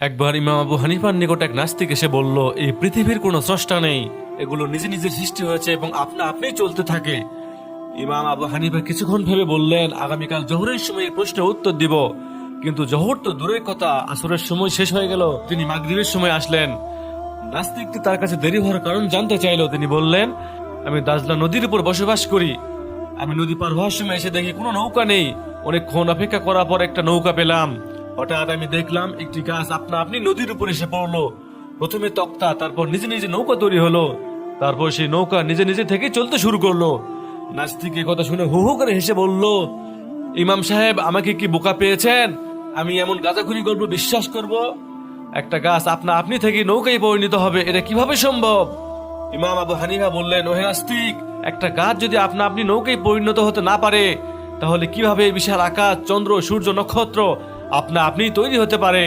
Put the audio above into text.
একবার ইমাম আবু হানিফার নিকট এক নাস্তিক এসে বলল, এই পৃথিবীর কোনো স্রষ্টা নেই, এগুলো নিজে নিজে সৃষ্টি হয়েছে এবং আপনা আপনি চলতে থাকে। ইমাম আবু হানিফা কিছুক্ষণ ভেবে বললেন, আগামীকাল জোহরের সময় এই প্রশ্নের উত্তর দিব। কিন্তু জোহর তো দূরের কথা, আসরের সময় শেষ হয়ে গেল। তিনি মাগরিবের সময় আসলেন। নাস্তিকটি তার কাছে দেরি হওয়ার কারণ জানতে চাইল। তিনি বললেন, আমি দাজলা নদীর উপর বসবাস করি। আমি নদী পার হওয়ার সময় এসে দেখি কোনো নৌকা নেই। অনেকক্ষণ অপেক্ষা করার পর একটা নৌকা পেলাম। হঠাৎ আমি দেখলাম একটি গাছ আপনা আপনি নদীর উপর এসে পড়লো। প্রথমে তক্তা, তারপর নিজে নিজে নৌকা তৈরি হলো। তারপর সেই নৌকা নিজে নিজে থেকে চলতে শুরু করলো। নাস্তিক এই কথা শুনে হু হু করে হেসে বলল, ইমাম সাহেব, আমাকে কি বোকা পেয়েছেন? আমি এমন গাঁজাখুরি গল্প বিশ্বাস করব? একটা গাছ আপনা আপনি থেকে নৌকায় পরিণত হবে, এটা কিভাবে সম্ভব? ইমাম আবু হানিফা বললেন, ওহে নাস্তিক, একটা গাছ যদি আপনা আপনি নৌকায় পরিণত হতে না পারে, তাহলে কিভাবে এই বিশাল আকাশ, চন্দ্র, সূর্য, নক্ষত্র আপনা আপনি তৈরি হতে পারে?